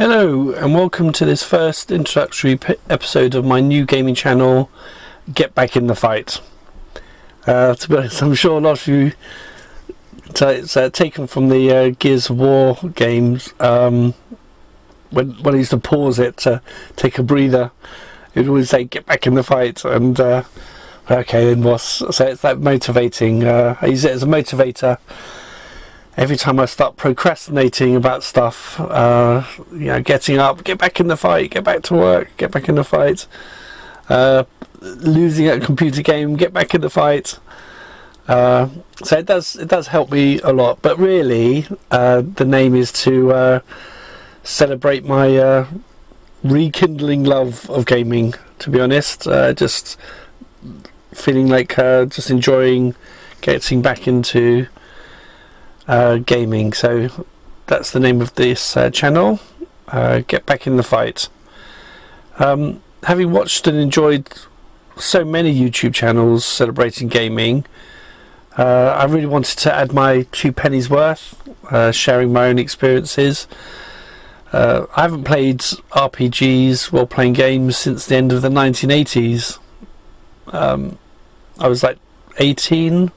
Hello and welcome to this first introductory episode of my new gaming channel, Get Back in the Fight. To be honest, I'm sure a lot of you, it's taken from the Gears of War games, when I used to pause it to take a breather, it would always say get back in the fight, and okay then boss, so it's that motivating, I use it as a motivator every time I start procrastinating about stuff, getting up, get back in the fight, get back to work, get back in the fight, losing at a computer game, get back in the fight. So it does help me a lot, but really the name is to celebrate my rekindling love of gaming, to be honest. Just feeling like just enjoying getting back into gaming. So that's the name of this channel, Get Back in the Fight. Having watched and enjoyed so many YouTube channels celebrating gaming, I really wanted to add my 2 pennies worth, sharing my own experiences. I haven't played RPGs, role-playing games, since the end of the 1980s. I was like 18,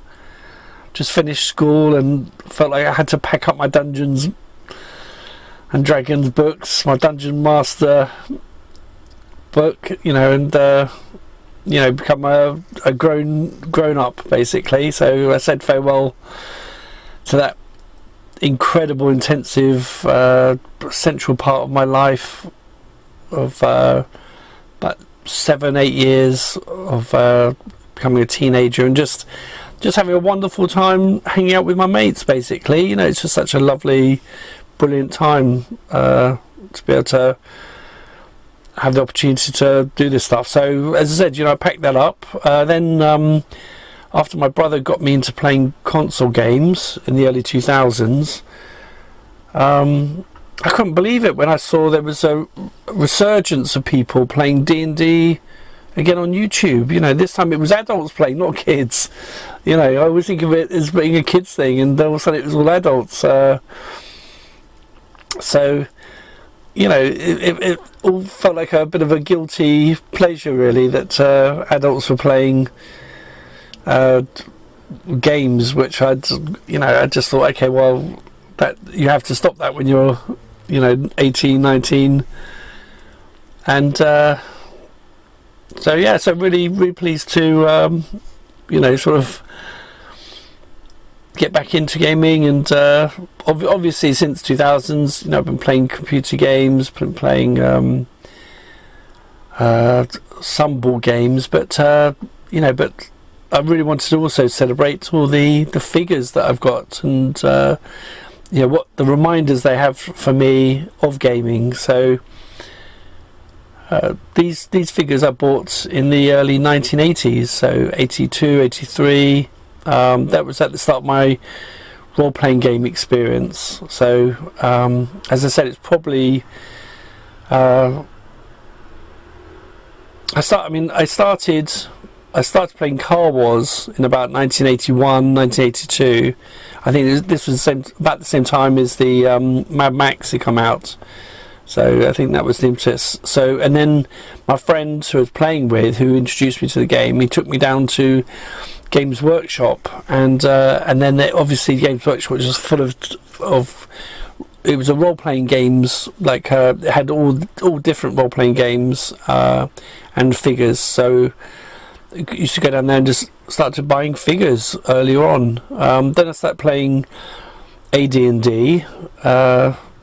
just finished school and felt like I had to pack up my Dungeons and Dragons books, my Dungeon Master book, and become a grown up basically. So I said farewell to that incredible, intensive, central part of my life of about 7-8 years of becoming a teenager, and just having a wonderful time hanging out with my mates basically. It's just such a lovely, brilliant time to be able to have the opportunity to do this stuff. So as I said, I packed that up. Then after my brother got me into playing console games in the early 2000s, I couldn't believe it when I saw there was a resurgence of people playing D&D again on YouTube. This time it was adults playing, not kids. I always think of it as being a kids thing, and all of a sudden it was all adults. So it all felt like a bit of a guilty pleasure, really, that adults were playing games which I just thought, okay, well, that you have to stop that when you're 18, 19, and so really pleased to sort of get back into gaming. And obviously since 2000s, I've been playing computer games, been playing some board games, but but I really wanted to also celebrate all the figures that I've got, and what the reminders they have for me of gaming. So these figures I bought in the early 1980s, so 82, 83. That was at the start of my role-playing game experience. So as I said, it's probably I started playing Car Wars in about 1981, 1982. I think this was about the same time as the Mad Max had come out. So I think that was the impetus. So, and then my friend who I was playing with, who introduced me to the game, he took me down to Games Workshop, and then obviously Games Workshop was just full of it was a role-playing games, like it had all different role-playing games and figures. So I used to go down there and just started buying figures earlier on. Then I started playing AD&D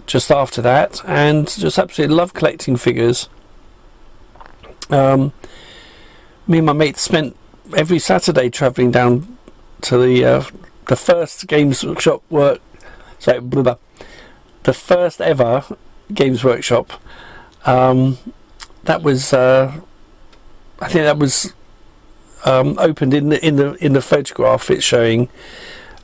just after that, and just absolutely love collecting figures. Me and my mates spent every Saturday travelling down to the first Games Workshop the first ever Games Workshop. That was I think that was opened in the photograph it's showing.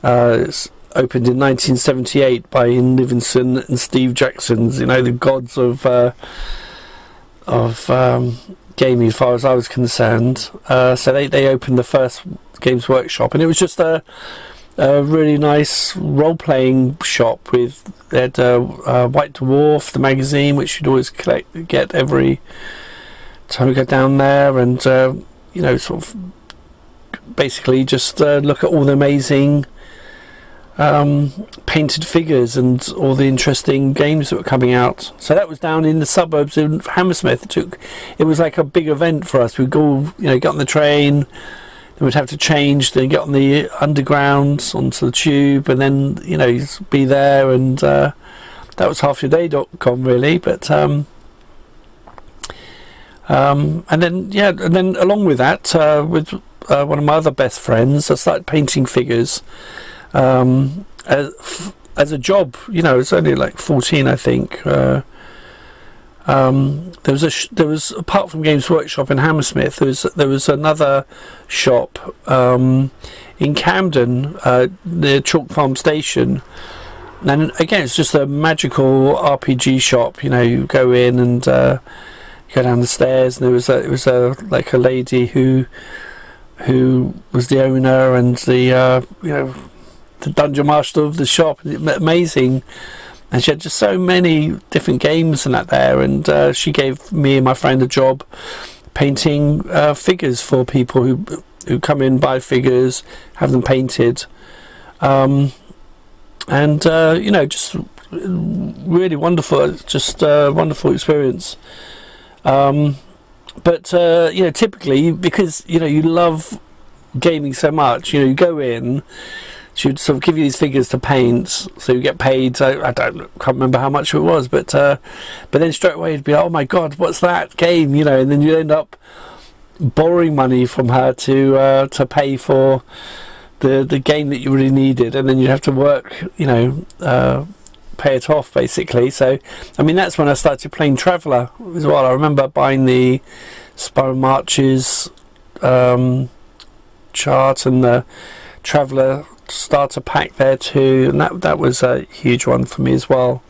It's opened in 1978 by Ian Livingstone and Steve Jackson, the gods of gaming as far as I was concerned. So they opened the first Games Workshop, and it was just a a really nice role-playing shop with they had White Dwarf, the magazine, which you'd always get every time we go down there, and you know, sort of basically just look at all the amazing painted figures and all the interesting games that were coming out. So that was down in the suburbs in Hammersmith. It was like a big event for us. We'd go, you know, get on the train, then we'd have to change, then get on the underground onto the tube, and then, you know, be there, and that was halfyourday.com really. But and then and then along with that, with one of my other best friends, I started painting figures as a job. You know, it's only like 14, I think. There was apart from Games Workshop in Hammersmith, there was another shop in Camden near Chalk Farm Station, and again it's just a magical RPG shop. You know, you go in and go down the stairs, and it was like a lady who was the owner and the you know, the dungeon master of the shop. Amazing. And she had just so many different games and that there, and she gave me and my friend a job painting figures for people who come in, buy figures, have them painted, and you know, just really wonderful, just wonderful experience. But you know, typically, because you know you love gaming so much, you know, you go in, she'd sort of give you these figures to paint, so you get paid. I can't remember how much it was, but then straight away you'd be like, oh my god, what's that game, you know, and then you end up borrowing money from her to pay for the game that you really needed, and then you have to work, you know, pay it off basically. So I mean, that's when I started playing Traveller as well. I remember buying the Spiral Marches chart and the Traveller starter pack there too, and that was a huge one for me as well.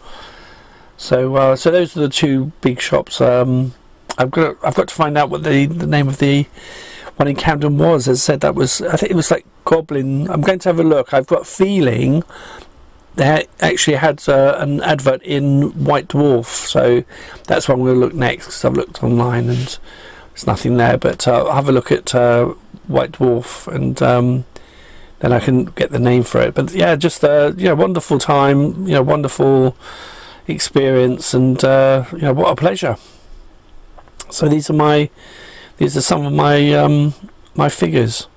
So so those are the two big shops. I've got to find out what the name of the one in Camden was. As I said, that was, I think it was like Goblin. I'm going to have a look. I've got a feeling they actually had an advert in White Dwarf, so that's where I'm going to look next, because I've looked online and there's nothing there. But I'll have a look at White Dwarf, and then I can get the name for it. But yeah, just you know, wonderful time, you know, wonderful experience, and you know, what a pleasure. So these are some of my my figures.